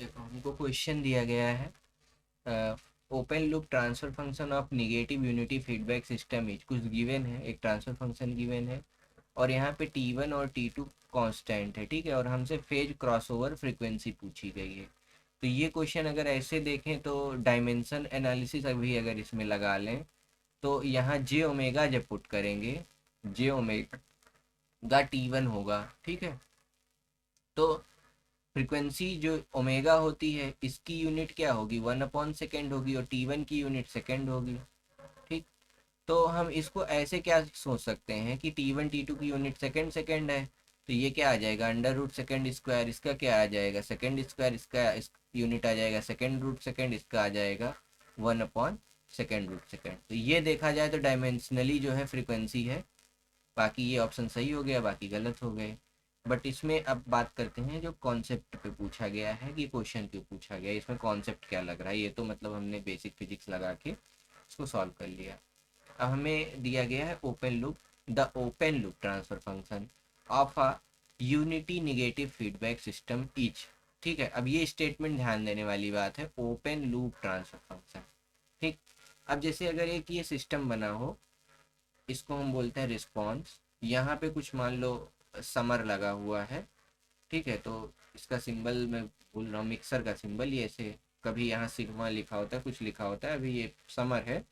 देखो हमको क्वेश्चन दिया गया है open loop transfer function of negative unity feedback system is कुछ गिवन है, एक ट्रांसफर फंक्शन गिवन है और यहाँ पे T1 और T2 कांस्टेंट है, ठीक है। और हमसे फेज क्रॉसओवर फ्रीक्वेंसी पूछी गई है। तो ये क्वेश्चन अगर ऐसे देखें तो डायमेंशन एनालिसिस अभी अगर इसमें लगा लें तो यहाँ जे ओमेगा जब पुट करेंगे, जे ओमेगा T1 होगा, ठीक है। तो फ्रीक्वेंसी जो ओमेगा होती है इसकी यूनिट क्या होगी, 1/सेकेंड होगी और T1 की यूनिट सेकेंड होगी, ठीक। तो हम इसको ऐसे क्या सोच सकते हैं कि T1 T2 की यूनिट सेकेंड सेकेंड है, तो ये क्या आ जाएगा अंडर रूट सेकेंड स्क्वायर, इसका क्या आ जाएगा सेकेंड स्क्वायर, इसका यूनिट आ जाएगा सेकेंड रूट सेकेंड, इसका आ जाएगा 1/सेकेंड रूट सेकेंड। तो ये देखा जाए तो डायमेंशनली जो है फ्रीक्वेंसी है। बाकी ये ऑप्शन सही हो गया, बाकी गलत हो गए। बट इसमें अब बात करते हैं जो कॉन्सेप्ट पे पूछा गया है कि क्वेश्चन क्यों पूछा गया है, इसमें कॉन्सेप्ट क्या लग रहा है। ये तो मतलब हमने बेसिक फिजिक्स लगा के इसको सॉल्व कर लिया। अब हमें दिया गया है open loop, the open loop transfer function of a unity negative feedback system etch, ठीक है। अब ये स्टेटमेंट ध्यान देने वाली बात है, ओपन लूप ट्रांसफर फंक्शन, ठीक। अब जैसे अगर एक ये सिस्टम बना हो, इसको हम बोलते हैं रिस्पॉन्स। यहाँ पे कुछ मान लो समर लगा हुआ है, ठीक है। तो इसका सिंबल मैं भूल रहा हूँ, मिक्सर का सिंबल, ये ऐसे कभी यहाँ सिग्मा लिखा होता है, कुछ लिखा होता है। अभी ये समर है,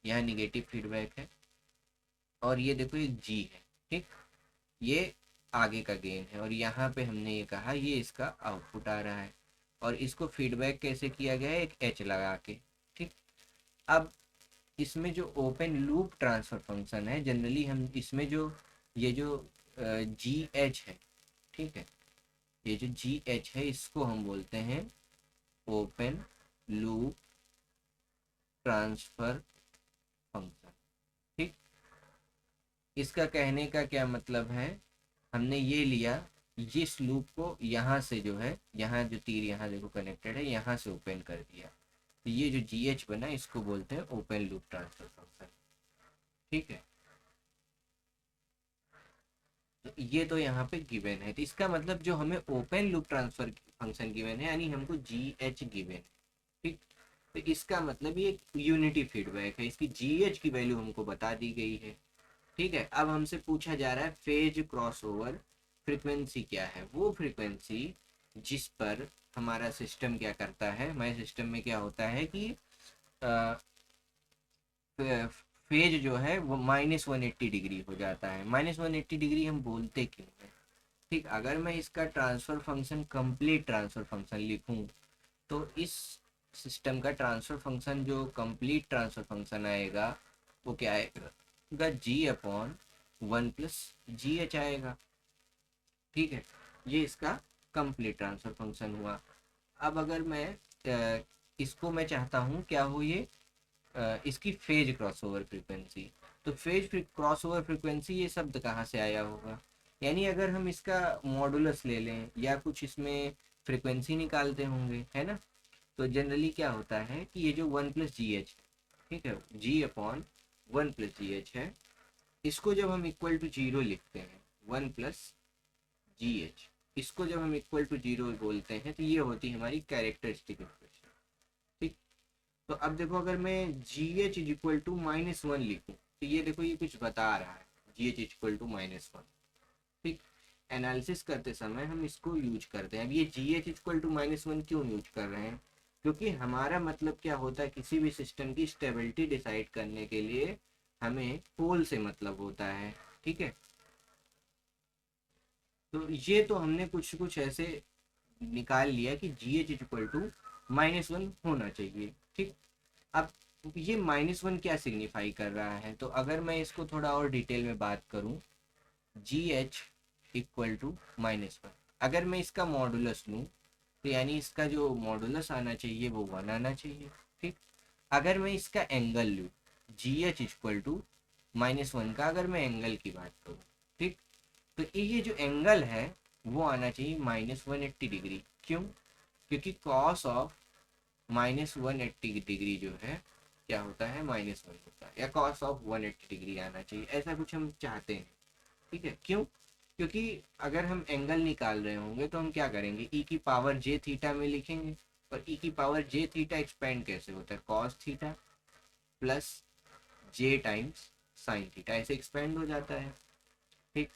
यहाँ निगेटिव फीडबैक है और ये देखो ये जी है, ठीक। ये आगे का गेन है और यहाँ पे हमने ये कहा ये इसका आउटपुट आ रहा है और इसको फीडबैक कैसे किया गया है, एक एच लगा के, ठीक। अब इसमें जो ओपन लूप ट्रांसफर फंक्शन है, जनरली हम इसमें जो ये जो जी एच है, ठीक है, ये जो जी एच है इसको हम बोलते हैं ओपन लूप ट्रांसफर फंक्शन, ठीक। इसका कहने का क्या मतलब है, हमने ये लिया जिस लूप को यहाँ से जो है, यहाँ जो तीर यहाँ देखो कनेक्टेड है, यहाँ से ओपन कर दिया, तो ये जो जी एच बना इसको बोलते हैं ओपन लूप ट्रांसफर फंक्शन, ठीक है। तो ये तो यहाँ पे गिवन है, तो इसका मतलब जो हमें open loop transfer function given है यानी हमको जी एच गिवन है, ठीक। तो इसका मतलब ये यूनिटी फीडबैक है, इसकी जी एच की वैल्यू हमको बता दी गई है, ठीक है। अब हमसे पूछा जा रहा है फेज क्रॉसओवर फ्रीक्वेंसी क्या है, वो फ्रीक्वेंसी जिस पर हमारा सिस्टम क्या करता है, हमारे सिस्टम में क्या होता है कि फेज जो है वो -180 डिग्री हो जाता है। -180 डिग्री हम बोलते क्यों है, ठीक। अगर मैं इसका transfer function complete transfer function लिखूं तो इस सिस्टम का ट्रांसफर फंक्शन जो कंप्लीट ट्रांसफर फंक्शन आएगा वो क्या आएगा, G/1+GH आएगा, ठीक है। ये इसका कंप्लीट ट्रांसफर फंक्शन हुआ। अब अगर मैं इसको मैं चाहता हूँ क्या हो ये, इसकी फेज क्रॉसओवर फ्रीक्वेंसी, तो फेज क्रॉसओवर फ्रीक्वेंसी ये शब्द कहाँ से आया होगा, यानी अगर हम इसका मॉडुलस ले लें या कुछ इसमें फ्रीक्वेंसी निकालते होंगे, है ना। तो जनरली क्या होता है कि ये जो 1+GH, ठीक है, G/1+GH है, इसको जब हम इक्वल टू जीरो लिखते हैं, 1+GH, इसको जब हम इक्वल टू जीरो बोलते हैं तो ये होती है हमारी कैरेक्टरिस्टिक इक्वेशन, ठीक। तो अब देखो अगर मैं GH=-1 लिखूं तो ये देखो ये कुछ बता रहा है, GH=-1, ठीक। एनालिसिस करते समय हम इसको यूज करते हैं। अब ये GH=-1 क्यों यूज कर रहे हैं, क्योंकि हमारा मतलब क्या होता है, किसी भी सिस्टम की स्टेबिलिटी डिसाइड करने के लिए हमें पोल से मतलब होता है, ठीक है। तो ये तो हमने कुछ कुछ ऐसे निकाल लिया कि GH=-1 होना चाहिए, ठीक। अब ये -1 क्या सिग्निफाई कर रहा है, तो अगर मैं इसको थोड़ा और डिटेल में बात करूं, GH=-1, अगर मैं इसका मॉडुलस लूँ तो यानी इसका जो मॉडुलस आना चाहिए वो 1 आना चाहिए, ठीक। अगर मैं इसका एंगल लूँ, GH=-1 का अगर मैं एंगल की बात करूँ, ठीक, तो ये जो एंगल है वो आना चाहिए -180 डिग्री। क्यों, क्योंकि कॉस ऑफ -180 डिग्री जो है क्या होता है, -1 होता है, या कॉस ऑफ 180 डिग्री आना चाहिए, ऐसा कुछ हम चाहते हैं, ठीक है। क्यों, क्योंकि अगर हम एंगल निकाल रहे होंगे तो हम क्या करेंगे, ई की पावर जे थीटा में लिखेंगे। और ई की पावर जे थीटा एक्सपेंड कैसे होता है, कॉस थीटा प्लस जे टाइम्स साइन थीटा, ऐसे एक्सपेंड हो जाता है। ठीक,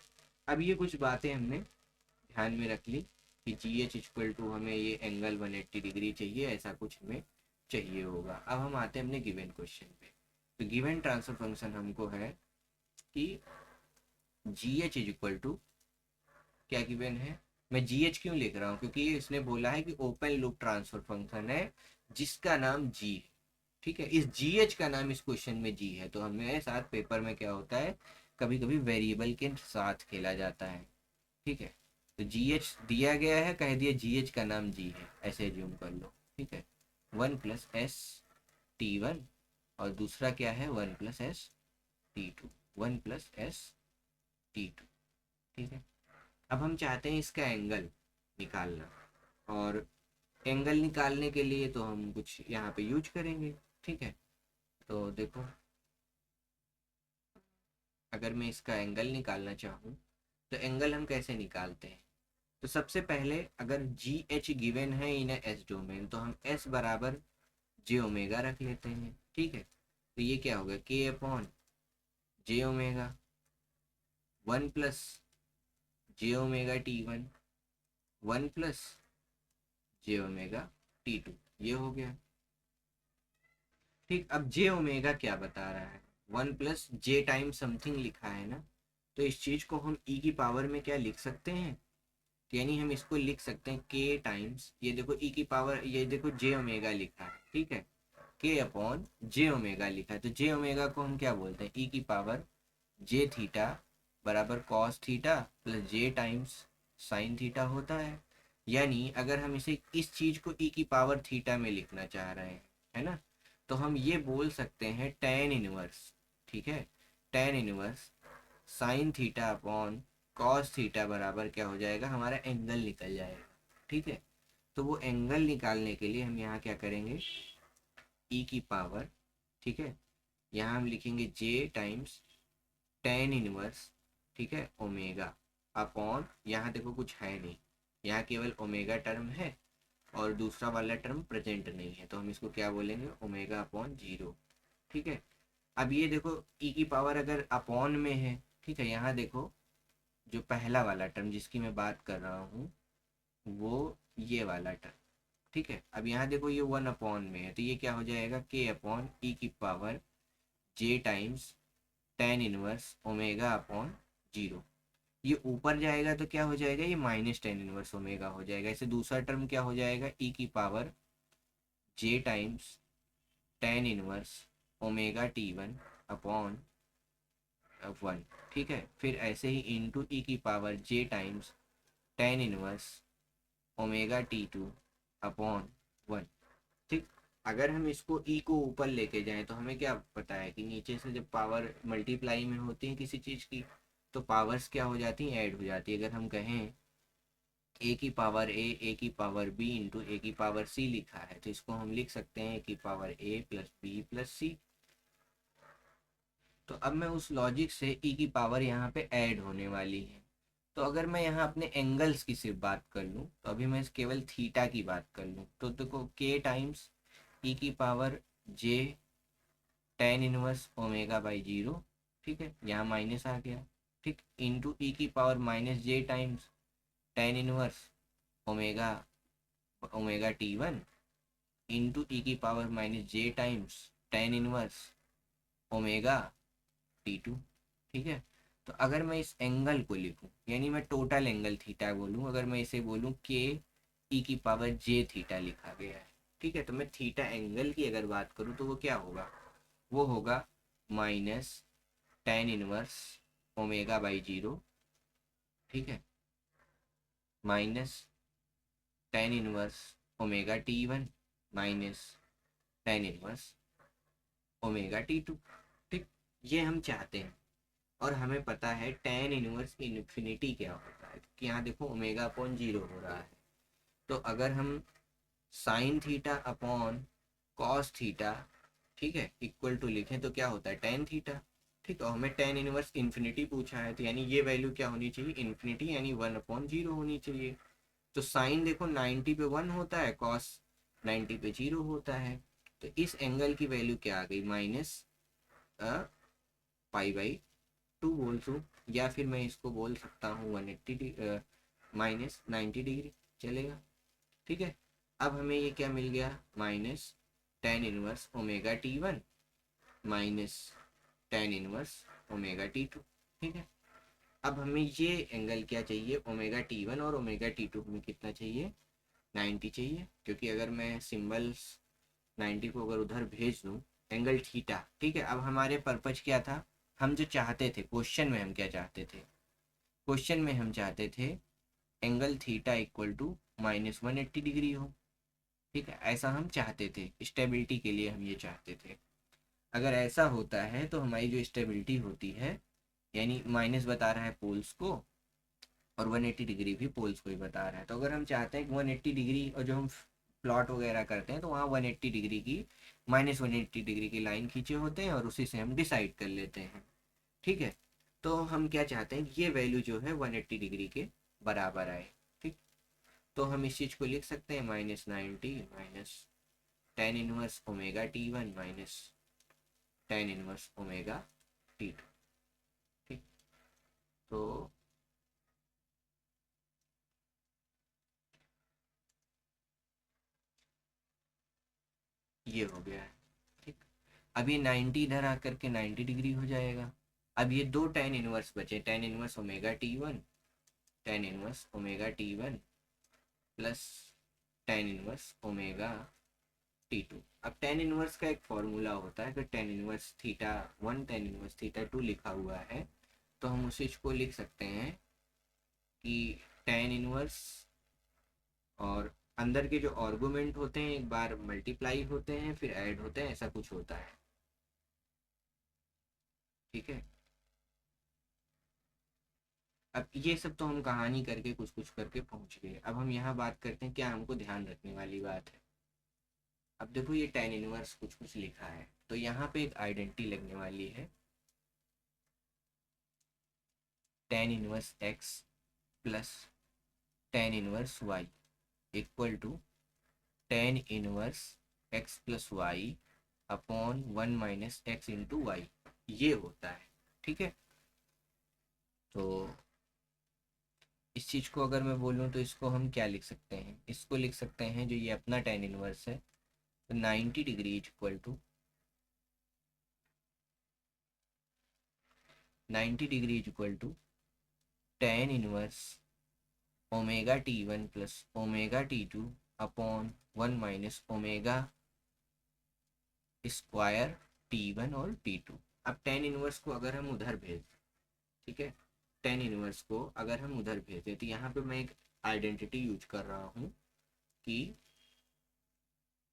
अब ये कुछ बातें हमने ध्यान में रख ली कि जी एच इक्वल टू हमें ये एंगल 180 डिग्री चाहिए, ऐसा कुछ हमें चाहिए होगा। अब हम आते हैं अपने गिवन क्वेश्चन पे। तो गिवन ट्रांसफर फंक्शन हमको है कि G H is equal to, क्या गिवन है, मैं जी एच क्यों लिख रहा हूँ, क्योंकि इसने बोला है कि ओपन लूप ट्रांसफर फंक्शन है जिसका नाम जी है। ठीक है, इस जी एच का नाम इस क्वेश्चन में जी है। तो हमें साथ पेपर में क्या होता है, कभी कभी वेरिएबल के साथ खेला जाता है। ठीक है, तो जी एच दिया गया है, कह दिया जी एच का नाम जी है, ऐसे एज्यूम कर लो। ठीक है, 1 + s t1, और दूसरा क्या है 1 + s t2, 1 + s t2। ठीक है, अब हम चाहते हैं इसका एंगल निकालना, और एंगल निकालने के लिए तो हम कुछ यहाँ पे यूज करेंगे। ठीक है, तो देखो, अगर मैं इसका एंगल निकालना चाहूँ तो एंगल हम कैसे निकालते हैं। तो सबसे पहले अगर जी एच गिवन है इन एस डोमेन, तो हम एस बराबर जे ओमेगा रख लेते हैं। ठीक है, तो ये क्या होगा, के अपॉन जे ओमेगा, 1 + जे ओमेगा t1, 1 + जे ओमेगा t2, ये हो गया। ठीक, अब जे ओमेगा क्या बता रहा है, 1 + जे समथिंग लिखा है ना, तो इस चीज को हम ई की पावर में क्या लिख सकते हैं, यानी हम इसको लिख सकते हैं के टाइम्स, ये देखो ई की पावर, ये देखो जे ओमेगा लिखा है। ठीक है, के अपॉन जे ओमेगा लिखा है, तो जे ओमेगा को हम क्या बोलते हैं, ई की पावर जे थीटा बराबर कॉस थीटा प्लस जे टाइम्स साइन थीटा होता है। यानी अगर हम इसे इस चीज को ई की पावर थीटा में लिखना चाह रहे हैं, है ना, तो हम ये बोल सकते हैं टेन इनवर्स। ठीक है, tan inverse sine theta upon cos theta बराबर क्या हो जाएगा, हमारा एंगल निकल जाएगा। ठीक है, तो वो एंगल निकालने के लिए हम यहाँ क्या करेंगे, ई की पावर, ठीक है, यहाँ हम लिखेंगे जे टाइम्स टेन इनवर्स, ठीक है, ओमेगा अपॉन, यहाँ देखो कुछ है नहीं, यहाँ केवल ओमेगा टर्म है और दूसरा वाला टर्म प्रेजेंट नहीं है, तो हम इसको क्या बोलेंगे, ओमेगा अपॉन 0। ठीक है, अब ये देखो ई की पावर अगर अपॉन में है, ठीक है, यहाँ देखो जो पहला वाला टर्म जिसकी मैं बात कर रहा हूँ वो ये वाला टर्म। ठीक है, अब यहाँ देखो ये 1 अपॉन में है, तो ये क्या हो जाएगा, के अपॉन ई की power j times tan inverse omega upon 0। ये ऊपर जाएगा तो क्या हो जाएगा, ये -tan−1 ओमेगा हो जाएगा। इसे दूसरा टर्म क्या हो जाएगा, ई की power j times tan inverse omega t1 upon 1। ठीक है, फिर ऐसे ही इंटू ई की power j times tan inverse omega t2 upon 1। ठीक, अगर हम इसको ई को ऊपर लेके जाएं तो हमें क्या पता है कि नीचे से जब पावर मल्टीप्लाई में होती है किसी चीज़ की, तो पावर्स क्या हो जाती हैं, ऐड हो जाती है। अगर हम कहें ए की पावर ए की पावर बी इंटू ए की पावर सी लिखा है, तो इसको हम लिख सकते हैं ए की पावर ए प्लस बी प्लस सी। तो अब मैं उस लॉजिक से ई की पावर यहाँ पे ऐड होने वाली है। तो अगर मैं यहाँ अपने एंगल्स की सिर्फ बात कर लूँ, तो अभी मैं केवल थीटा की बात कर लूँ, तो देखो के टाइम्स ई की power J ten inverse omega by 0। ठीक है, यहाँ माइनस आ गया। ठीक, इंटू ई की power -j times tan inverse omega omega t1 into e की power -j times tan inverse omega t2। ठीक है, तो अगर मैं इस एंगल को लिखूं, यानी मैं टोटल एंगल थीटा बोलूं, अगर मैं इसे बोलूं के ई की पावर जे थीटा लिखा गया है। ठीक है, तो मैं थीटा एंगल की अगर बात करूं तो वो क्या होगा, वो होगा -tan−1 ओमेगा/0। ठीक है, -tan−1 omega t1 -tan−1 omega t2। ठीक, ये हम चाहते हैं, और हमें पता है tan−1 इन्फिनिटी क्या होता है, कि यहाँ देखो ओमेगा अपॉन 0 हो रहा है। तो अगर हम sine theta upon cos theta, ठीक है, इक्वल टू लिखें तो क्या होता है, टेन थीटा। ठीक है, हमें टेन इनवर्स इन्फिनिटी पूछा है, तो यानी ये वैल्यू क्या होनी चाहिए, इन्फिनिटी, यानी 1/0 होनी चाहिए। तो साइन देखो 90 पे 1 होता है, कॉस 90 पे 0 होता है। तो इस एंगल की वैल्यू क्या आ गई, -π/2 बोल दूँ, या फिर मैं इसको बोल सकता हूँ 180 -90 डिग्री, चलेगा। ठीक है, अब हमें ये क्या मिल गया, -tan−1 ω t1 -tan−1 ω t2। ठीक है, अब हमें ये एंगल क्या चाहिए, ω t1 और ω t2 हमें कितना चाहिए, 90 चाहिए, क्योंकि अगर मैं सिंबल्स 90 को अगर उधर भेज दूँ, एंगल थीटा। ठीक है, अब हमारे पर्पज क्या था, हम जो चाहते थे क्वेश्चन में, हम क्या चाहते थे, क्वेश्चन में हम चाहते थे angle theta equal to -180 degree हो। ठीक है, ऐसा हम चाहते थे, स्टेबिलिटी के लिए हम ये चाहते थे। अगर ऐसा होता है तो हमारी जो स्टेबिलिटी होती है, यानी माइनस बता रहा है पोल्स को, और 180 डिग्री भी पोल्स को ही बता रहा है। तो अगर हम चाहते हैं कि 180 डिग्री, और जो हम प्लॉट वगैरह करते हैं तो वहाँ 180 डिग्री की, -180 डिग्री की लाइन खींचे होते हैं, और उसी से हम डिसाइड कर लेते हैं। ठीक है, तो हम क्या चाहते हैं, ये वैल्यू जो है 180 डिग्री के बराबर आए। ठीक, तो हम इस चीज़ को लिख सकते हैं -90 tan−1 ω t1 tan−1 ω t2। ठीक, तो ये हो गया है। ठीक, अब ये 90 इधर आकर के 90 डिग्री हो जाएगा। अब ये दो tan इनवर्स बचे, tan−1 ω t1 plus tan−1 ω t2। अब tan इनवर्स का एक फॉर्मूला होता है, अगर tan−1 θ1 tan−1 θ2 लिखा हुआ है, तो हम उस चीज को लिख सकते हैं कि tan इनवर्स और अंदर के जो आर्गुमेंट होते हैं एक बार मल्टीप्लाई होते हैं फिर ऐड होते हैं, ऐसा कुछ होता है। ठीक है, अब ये सब तो हम कहानी करके कुछ कुछ करके पहुंच गए। अब हम यहाँ बात करते हैं क्या हमको ध्यान रखने वाली बात है। अब देखो ये tan इनवर्स कुछ कुछ लिखा है, तो यहाँ पे एक आइडेंटिटी लगने वाली है, tan inverse x plus tan inverse y equal to tan inverse x plus y upon 1 - x × y, ये होता है। ठीक है, तो इस चीज को अगर मैं बोलूँ तो इसको हम क्या लिख सकते हैं, इसको लिख सकते हैं, जो ये अपना tan इनवर्स है, तो 90 degree equal to 90 degree equal to tan inverse ω t1 plus ω t2 upon 1 - ω² और t2। अब tan इनवर्स को अगर हम उधर भेज, ठीक है, tan इनवर्स को अगर हम उधर भेजें, तो यहाँ पे मैं एक आइडेंटिटी यूज कर रहा हूँ कि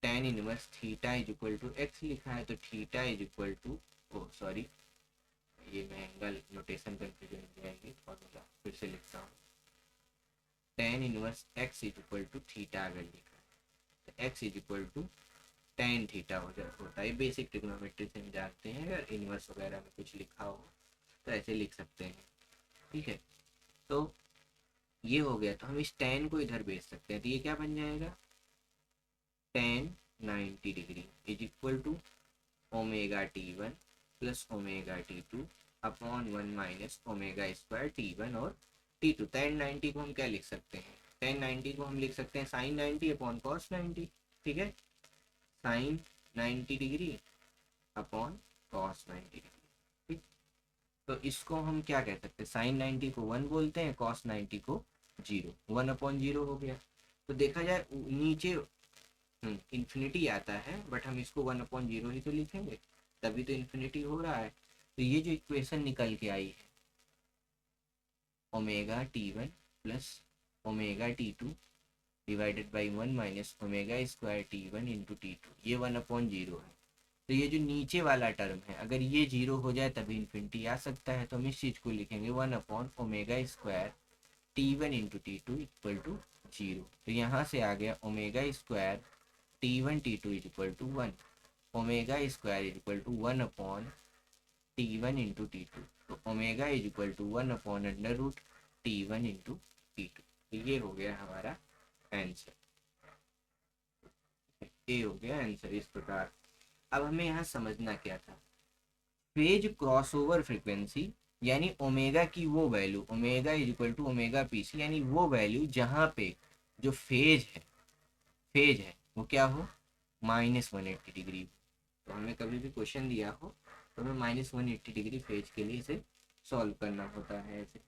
tan inverse theta is equal to x लिखा है, तो theta is equal to, oh sorry, ये मैं एंगल नोटेशन कंफ्यूजन हो जाएगी, फॉर्मूला फिर से लिखता हूँ। tan inverse x is equal to theta अगर लिखा है, तो x is equal to tan theta होता है। बेसिक ट्रिग्नोमेट्री से हम जानते हैं, अगर इनवर्स वगैरह में कुछ लिखा हो तो ऐसे लिख सकते हैं। ठीक है, तो ये हो गया, तो हम इस tan को इधर भेज सकते हैं, तो ये क्या बन जाएगा, tan 90 degree is equal to ω t1 plus ω t2 upon 1 - ω² t1 और t2। tan 90 को हम क्या लिख सकते हैं, tan 90 को हम लिख सकते हैं sin 90 अपॉन cos 90। ठीक है, sin 90 degree upon cos 90 degree. ठीक, तो इसको हम क्या कह सकते हैं, sin 90 को 1 बोलते हैं, cos 90 को 0, 1/0 हो गया। तो देखा जाए नीचे इन्फिनिटी आता है, बट हम इसको 1/0 ही तो लिखेंगे, तभी तो इन्फिनिटी हो रहा है। तो ये जो इक्वेशन निकल के आई है, ω t1 plus ω t2 divided by 1 - ω²t1 × t2, ये 1/0 है। तो ये जो नीचे वाला टर्म है, अगर ये 0 हो जाए तभी इन्फिनिटी आ सकता है, तो हम इस चीज़ को लिखेंगे 1/ω²t1 × t2 इक्वल टू 0। तो यहाँ से आ गया ω²t1 t2 is equal to 1, ω² is equal to 1/t1 T1 into T2, तो omega is equal to 1/√T1 into T2। ये हो गया हमारा आंसर, ये हो गया आंसर इस प्रकार। अब हमें यहाँ समझना क्या था, फेज क्रॉसओवर फ्रीक्वेंसी यानी ओमेगा की वो value, omega is equal to omega P C, यानी वो वैल्यू जहाँ पे जो फेज है वो क्या हो, -180 डिग्री। तो हमें कभी भी क्वेश्चन दिया हो तो हमें -180 डिग्री फेज के लिए इसे सॉल्व करना होता है ऐसे।